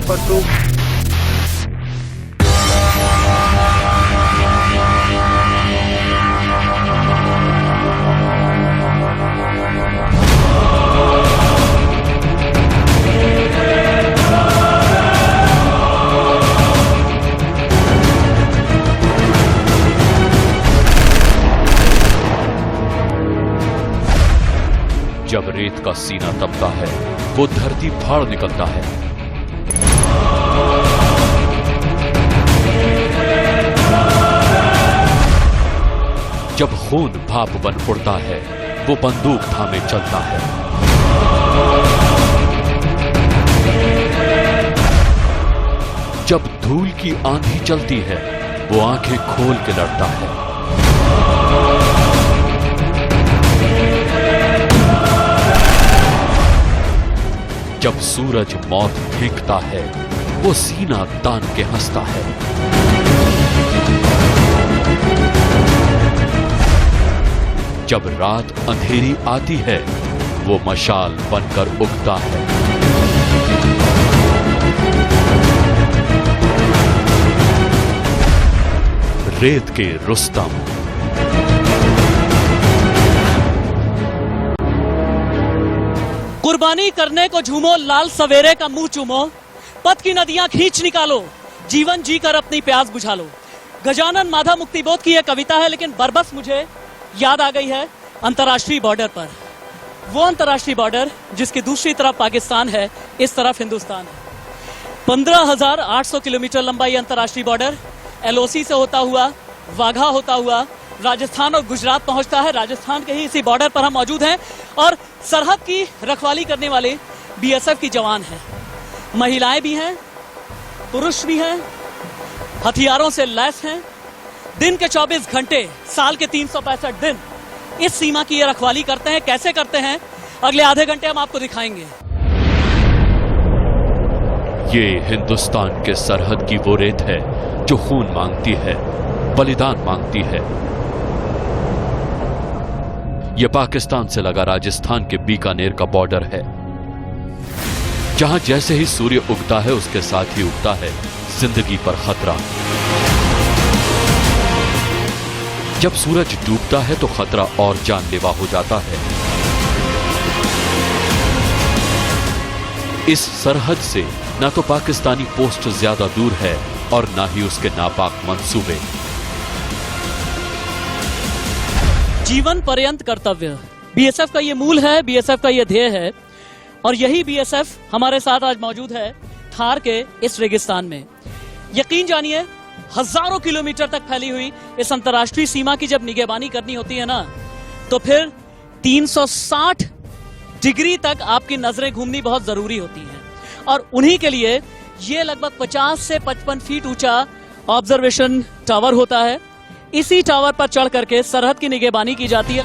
मुजफ्फरपुर। जब रेत का सीना तपता है, वो धरती फाड़ निकलता है। जब खून भाप बन उड़ता है, वो बंदूक थामे चलता है। जब धूल की आंधी चलती है, वो आंखें खोल के लड़ता है। जब सूरज मौत फेंकता है, वो सीना तान के हंसता है। जब रात अंधेरी आती है, वो मशाल बनकर उगता है। रेत के रुस्तम। कुर्बानी करने को झूमो, लाल सवेरे का मुंह चूमो, पथ की नदियां खींच निकालो, जीवन जीकर अपनी प्यास बुझा लो। गजानन माधा मुक्तिबोध की यह कविता है, लेकिन बरबस मुझे याद आ गई है अंतर्राष्ट्रीय बॉर्डर पर। वो अंतर्राष्ट्रीय बॉर्डर जिसकी दूसरी तरफ पाकिस्तान है, इस तरफ हिंदुस्तान है। 15,800 किलोमीटर लंबा ये अंतर्राष्ट्रीय बॉर्डर एलओसी से होता हुआ, वाघा होता हुआ राजस्थान और गुजरात पहुंचता है। राजस्थान के ही इसी बॉर्डर पर हम मौजूद हैं और सरहद की रखवाली करने वाले बीएसएफ की जवान हैं। महिलाएं भी हैं, पुरुष भी हैं, हथियारों से लैस हैं। दिन के 24 घंटे, साल के 365 दिन इस सीमा की ये रखवाली करते हैं। कैसे करते हैं, अगले आधे घंटे हम आपको दिखाएंगे। ये हिंदुस्तान के सरहद की वो रेत है जो खून मांगती है, बलिदान मांगती है। यह पाकिस्तान से लगा राजस्थान के बीकानेर का बॉर्डर है, जहां जैसे ही सूर्य उगता है, उसके साथ ही उगता है जिंदगी पर खतरा। जब सूरज डूबता है तो खतरा और जानलेवा हो जाता है। इस सरहद से ना तो पाकिस्तानी पोस्ट ज्यादा दूर है और ना ही उसके नापाक मंसूबे। जीवन पर्यंत कर्तव्य बीएसएफ का ये मूल है, बीएसएफ का ये ध्येय है। और यही बीएसएफ हमारे साथ आज मौजूद है थार के इस रेगिस्तान में। यकीन जानिए, हजारों किलोमीटर तक फैली हुई इस अंतर्राष्ट्रीय सीमा की जब निगहबानी करनी होती है ना, तो फिर 360 डिग्री तक आपकी नजरें घूमनी बहुत जरूरी होती हैं। और उन्हीं के लिए ये लगभग 50 से 55 फीट ऊंचा ऑब्जर्वेशन टावर होता है। इसी टावर पर चढ़ करके सरहद की निगहबानी की जाती है।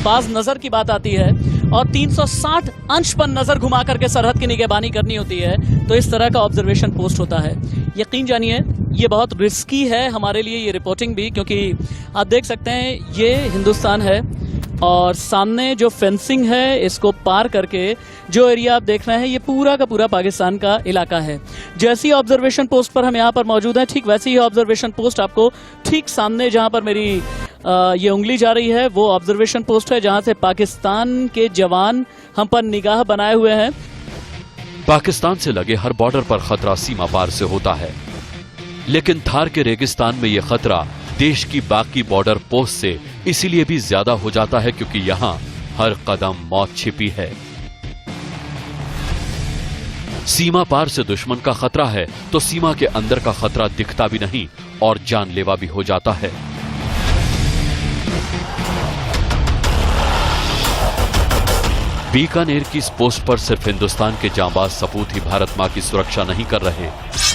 पास नजर की बात आती है और 360 अंश पर नजर घुमा करके सरहद की निगहबानी करनी होती है, तो इस तरह का ऑब्जर्वेशन पोस्ट होता है। यकीन जानिए, ये बहुत रिस्की है हमारे लिए ये रिपोर्टिंग भी, क्योंकि आप देख सकते हैं ये हिंदुस्तान है और सामने जो फेंसिंग है, इसको पार करके जो एरिया आप देख रहे हैं, ये पूरा का पूरा पाकिस्तान का इलाका है। जैसी ऑब्जर्वेशन पोस्ट पर हम यहाँ पर मौजूद हैं, ठीक वैसी ही ऑब्जर्वेशन पोस्ट आपको ठीक सामने, जहाँ पर मेरी ये उंगली जा रही है, वो ऑब्जर्वेशन पोस्ट है जहाँ से पाकिस्तान के जवान हम पर निगाह बनाए हुए हैं। पाकिस्तान से लगे हर बॉर्डर पर खतरा सीमा पार से होता है, लेकिन थार के रेगिस्तान में यह खतरा देश की बाकी बॉर्डर पोस्ट से इसीलिए भी ज्यादा हो जाता है क्योंकि यहां हर कदम मौत छिपी है। सीमा पार से दुश्मन का खतरा है तो सीमा के अंदर का खतरा दिखता भी नहीं और जानलेवा भी हो जाता है। बीकानेर की इस पोस्ट पर सिर्फ हिंदुस्तान के जांबाज सपूत ही भारत मां की सुरक्षा नहीं कर रहे,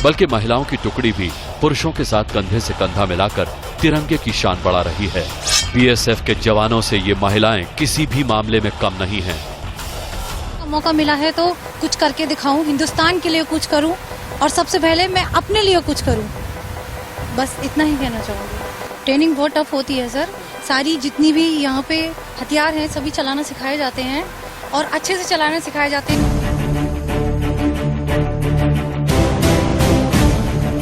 बल्कि महिलाओं की टुकड़ी भी पुरुषों के साथ कंधे से कंधा मिलाकर तिरंगे की शान बढ़ा रही है। बीएसएफ के जवानों से ये महिलाएं किसी भी मामले में कम नहीं हैं। मौका मिला है तो कुछ करके दिखाऊं, हिंदुस्तान के लिए कुछ करूं और सबसे पहले मैं अपने लिए कुछ करूं, बस इतना ही कहना चाहूंगी। ट्रेनिंग बहुत टफ होती है सर, सारी जितनी भी यहाँ पे हथियार हैं सभी चलाना सिखाए जाते हैं और अच्छे से चलाना सिखाए जाते हैं।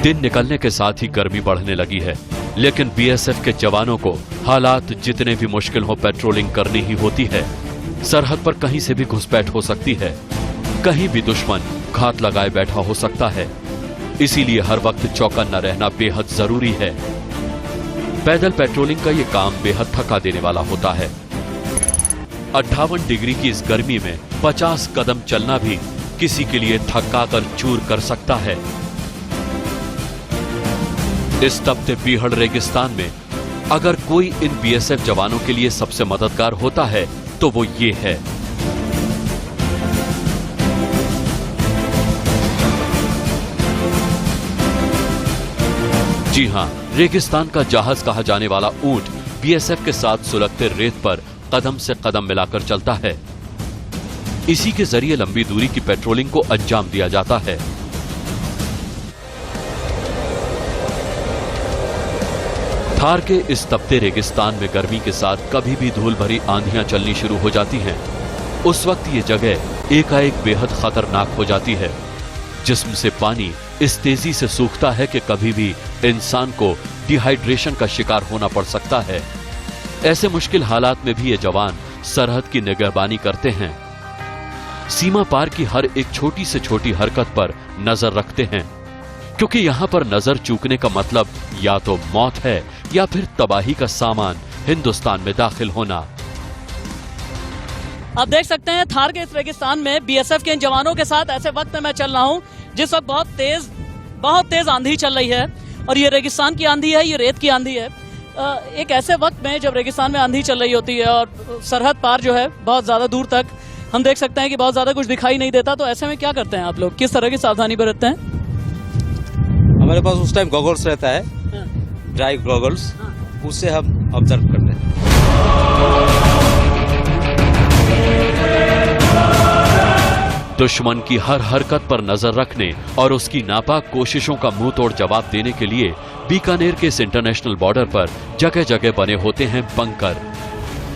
दिन निकलने के साथ ही गर्मी बढ़ने लगी है, लेकिन बीएसएफ के जवानों को हालात जितने भी मुश्किल हो पेट्रोलिंग करनी ही होती है। सरहद पर कहीं से भी घुसपैठ हो सकती है, कहीं भी दुश्मन घात लगाए बैठा हो सकता है, इसीलिए हर वक्त चौकन्ना रहना बेहद जरूरी है। पैदल पेट्रोलिंग का ये काम बेहद थका देने वाला होता है। 58 डिग्री की इस गर्मी में 50 कदम चलना भी किसी के लिए थका कर चूर कर सकता है। इस तपते पीहड़ रेगिस्तान में अगर कोई इन बीएसएफ जवानों के लिए सबसे मददगार होता है तो वो ये है। जी हां, रेगिस्तान का जहाज कहा जाने वाला ऊंट बीएसएफ के साथ सुलगते रेत पर कदम से कदम मिलाकर चलता है। इसी के जरिए लंबी दूरी की पेट्रोलिंग को अंजाम दिया जाता है। थार के इस तपते रेगिस्तान में गर्मी के साथ कभी भी धूल भरी आंधियां चलनी शुरू हो जाती हैं। उस वक्त ये जगह एकाएक बेहद खतरनाक हो जाती है। जिस्म से पानी इस तेजी से सूखता है कि कभी भी इंसान को डिहाइड्रेशन का शिकार होना पड़ सकता है। ऐसे मुश्किल हालात में भी ये जवान सरहद की निगहबानी करते हैं। सीमा पार की हर एक छोटी से छोटी हरकत पर नजर रखते हैं, क्योंकि यहां पर नजर चूकने का मतलब या तो मौत है या फिर तबाही का सामान हिंदुस्तान में दाखिल होना। आप देख सकते हैं थार के इस रेगिस्तान में बीएसएफ के इन जवानों के साथ ऐसे वक्त में मैं चल रहा हूं जिस वक्त बहुत तेज आंधी चल रही है, और ये रेगिस्तान की आंधी है, ये रेत की आंधी है। एक ऐसे वक्त में जब रेगिस्तान में आंधी चल रही होती है और सरहद पार जो है बहुत ज्यादा दूर तक हम देख सकते हैं कि बहुत ज्यादा कुछ दिखाई नहीं देता, तो ऐसे में क्या करते हैं आप लोग, किस तरह की सावधानी बरतते हैं? हमारे पास उस टाइम गॉगल्स रहता है, ड्राई गॉगल्स, उससे हम ऑब्जर्व करते हैं। दुश्मन की हर हरकत पर नजर रखने और उसकी नापाक कोशिशों का मुंह तोड़ जवाब देने के लिए बीकानेर के इस इंटरनेशनल बॉर्डर पर जगह जगह बने होते हैं बंकर।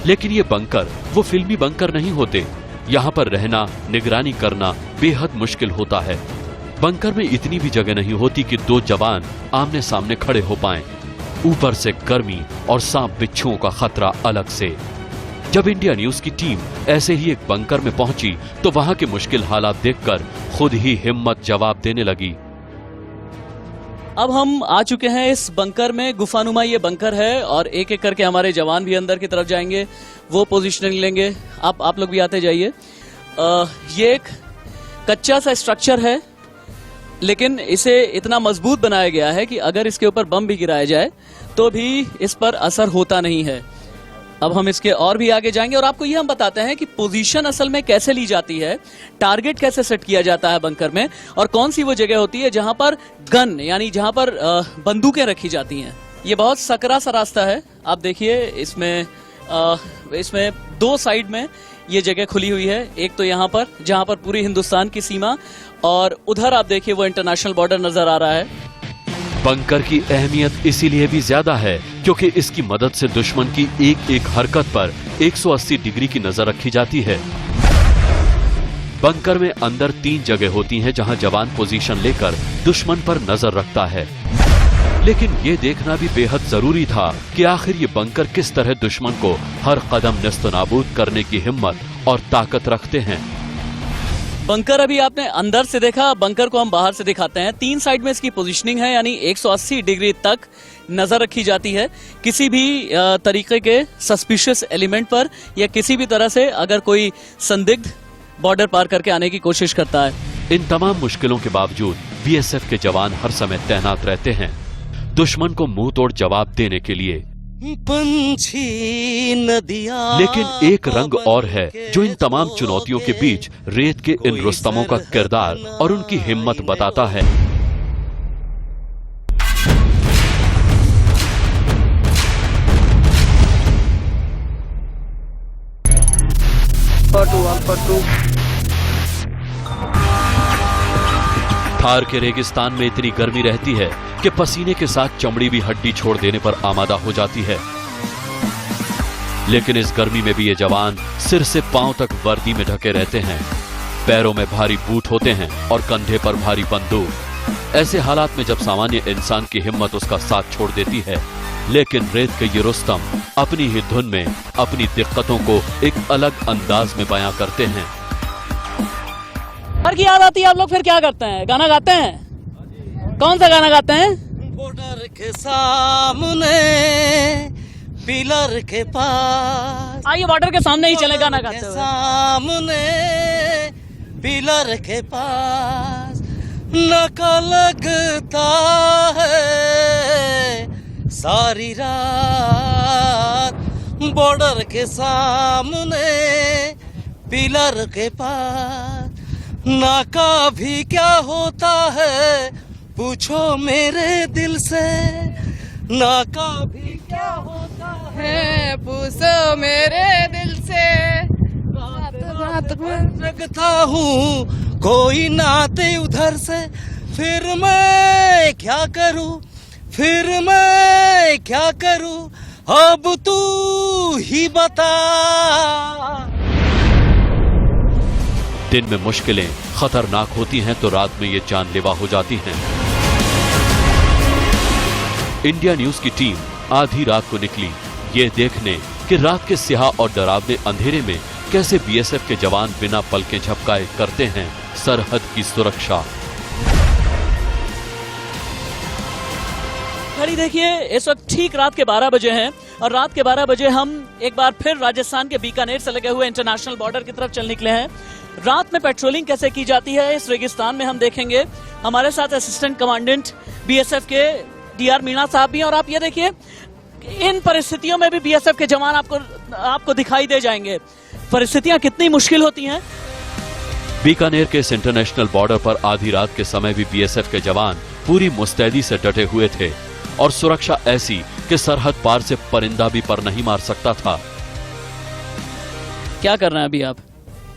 लेकिन ये बंकर वो फिल्मी बंकर नहीं होते। यहाँ पर रहना, निगरानी करना बेहद मुश्किल होता है। बंकर में इतनी भी जगह नहीं होती कि दो जवान आमने सामने खड़े हो पाएं। ऊपर से गर्मी और सांप बिच्छुओं का खतरा अलग से। जब इंडिया न्यूज की टीम ऐसे ही एक बंकर में पहुंची तो वहां के मुश्किल हालात देखकर खुद ही हिम्मत जवाब देने लगी। अब हम आ चुके हैं इस बंकर में। गुफानुमा ये बंकर है और एक एक करके हमारे जवान भी अंदर की तरफ जाएंगे, वो पोजीशनिंग लेंगे। आप लोग भी आते जाइए। ये एक कच्चा सा स्ट्रक्चर है, लेकिन इसे इतना मजबूत बनाया गया है कि अगर इसके ऊपर बम भी गिराया जाए तो भी इस पर असर होता नहीं है। अब हम इसके और भी आगे जाएंगे और आपको ये हम बताते हैं कि पोजीशन असल में कैसे ली जाती है, टारगेट कैसे सेट किया जाता है बंकर में, और कौन सी वो जगह होती है जहां पर गन यानी जहां पर बंदूकें रखी जाती हैं। ये बहुत सकरा सा रास्ता है। आप देखिए इसमें दो साइड में ये जगह खुली हुई है। एक तो यहाँ पर जहां पर पूरी हिंदुस्तान की सीमा, और उधर आप देखिए वो इंटरनेशनल बॉर्डर नजर आ रहा है। बंकर की अहमियत इसीलिए भी ज्यादा है क्योंकि इसकी मदद से दुश्मन की एक एक हरकत पर 180 डिग्री की नजर रखी जाती है। बंकर में अंदर 3 जगह होती हैं जहां जवान पोजीशन लेकर दुश्मन पर नजर रखता है। लेकिन ये देखना भी बेहद जरूरी था कि आखिर ये बंकर किस तरह दुश्मन को हर कदम नेस्तनाबूद करने की हिम्मत और ताकत रखते हैं। बंकर अभी आपने अंदर से देखा, बंकर को हम बाहर से दिखाते हैं। 3 साइड में इसकी पोजीशनिंग है, यानी 180 डिग्री तक नजर रखी जाती है। किसी भी तरीके के सस्पिशियस एलिमेंट पर या किसी भी तरह से अगर कोई संदिग्ध बॉर्डर पार करके आने की कोशिश करता है। इन तमाम मुश्किलों के बावजूद बीएसएफ के जवान हर समय तैनात रहते हैं दुश्मन को मुंह तोड़ जवाब देने के लिए। लेकिन एक रंग और है जो इन तमाम चुनौतियों के बीच रेत के इन रुस्तमों का किरदार और उनकी हिम्मत बताता है। थार के रेगिस्तान में इतनी गर्मी रहती है कि पसीने के साथ चमड़ी भी हड्डी छोड़ देने पर आमादा हो जाती है। लेकिन इस गर्मी में भी ये जवान सिर से पांव तक वर्दी में ढके रहते हैं। पैरों में भारी बूट होते हैं और कंधे पर भारी बंदूक। ऐसे हालात में जब सामान्य इंसान की हिम्मत उसका साथ छोड़ देती है, लेकिन रेत के ये रुस्तम अपनी ही धुन में अपनी दिक्कतों को एक अलग अंदाज में बयां करते हैं। घर की याद आती है, आप लोग फिर क्या करते हैं? गाना गाते हैं? कौन सा गाना गाते हैं? बॉर्डर के सामने पिलर के पास, आइए बॉर्डर के सामने ही चले गाना गाते के हुए। सामने पिलर के पास नका लगता है सारी रात, बॉर्डर के सामने पिलर के पास नाका भी क्या होता है पूछो मेरे दिल से, नाका भी क्या होता है पूछो मेरे दिल से। रात में जगता हूँ कोई नाते उधर से, फिर मैं क्या करूँ, फिर मैं क्या करूँ, अब तू ही बता। दिन में मुश्किलें खतरनाक होती हैं तो रात में ये जानलेवा हो जाती हैं। इंडिया न्यूज की टीम आधी रात को निकली ये देखने कि रात के स्याह और डरावने अंधेरे में कैसे बीएसएफ के जवान बिना पलकें झपकाए करते हैं सरहद की सुरक्षा। घड़ी देखिए, इस वक्त ठीक रात के 12 बजे हैं और रात के 12 बजे हम एक बार फिर राजस्थान के बीकानेर से लगे हुए इंटरनेशनल बॉर्डर की तरफ चल निकले हैं। रात में पेट्रोलिंग कैसे की जाती है इस रेगिस्तान में हम देखेंगे। हमारे साथ असिस्टेंट कमांडेंट बीएसएफ के डीआर मीणा साहब भी हैं और आप ये देखिए इन परिस्थितियों में भी बीएसएफ के जवान आपको दिखाई दे जाएंगे। परिस्थितियां कितनी मुश्किल होती हैं। बीकानेर के इस इंटरनेशनल बॉर्डर पर आधी रात के समय भी बीएसएफ के जवान पूरी मुस्तैदी से डटे हुए थे और सुरक्षा ऐसी कि सरहद पार से परिंदा भी पर नहीं मार सकता था। क्या कर रहे हैं अभी आप?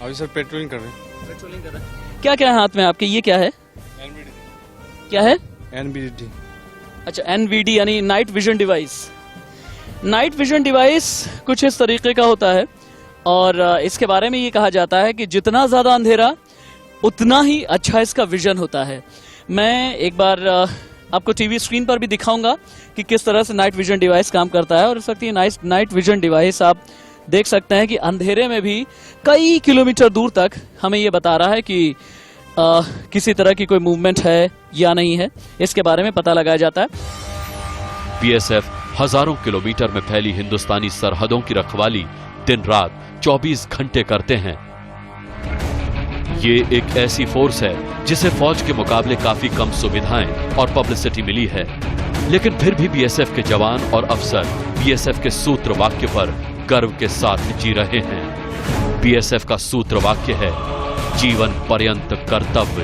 अभी सर पेट्रोलिंग कर रहे हैं। पेट्रोलिंग कर रहे हैं। क्या क्या है हाथ में आपके? ये क्या है? क्या है? NVD। अच्छा, NVD यानी night vision device. Night vision device कुछ इस तरीके का होता है और इसके बारे में ये कहा जाता है कि जितना ज्यादा अंधेरा उतना ही अच्छा इसका विजन होता है। मैं एक बार आपको टीवी स्क्रीन पर भी दिखाऊंगा कि किस तरह से नाइट विजन डिवाइस काम करता है और इस वक्त ये नाइट विजन डिवाइस आप देख सकते हैं कि अंधेरे में भी कई किलोमीटर दूर तक हमें ये बता रहा है कि किसी तरह की कोई मूवमेंट है या नहीं है, इसके बारे में पता लगाया जाता है। बीएसएफ हजारों किलोमीटर में फैली हिंदुस्तानी सरहदों की रखवाली दिन रात 24 घंटे करते हैं। ये एक ऐसी फोर्स है जिसे फौज के मुकाबले काफी कम सुविधाएं और पब्लिसिटी मिली है, लेकिन फिर भी बीएसएफ के जवान और अफसर बीएसएफ के सूत्र वाक्य पर गर्व के साथ जी रहे हैं। बीएसएफ का सूत्र वाक्य है जीवन पर्यंत कर्तव्य,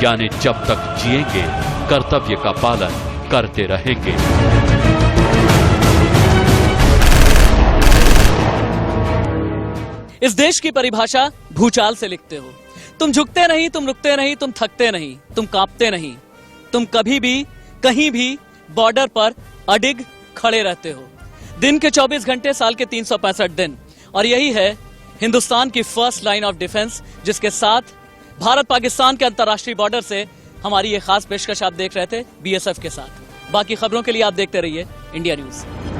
यानी जब तक जिएंगे कर्तव्य का पालन करते रहेंगे। इस देश की परिभाषा भूचाल से लिखते हो। तुम झुकते नहीं, तुम रुकते नहीं, तुम थकते नहीं, तुम कांपते नहीं, तुम कभी भी कहीं भी बॉर्डर पर अडिग खड़े रहते हो। दिन के 24 घंटे, साल के 365 दिन, और यही है हिंदुस्तान की फर्स्ट लाइन ऑफ डिफेंस, जिसके साथ भारत पाकिस्तान के अंतर्राष्ट्रीय बॉर्डर से हमारी ये खास पेशकश आप देख रहे थे बीएसएफ के साथ। बाकी खबरों के लिए आप देखते रहिए इंडिया न्यूज।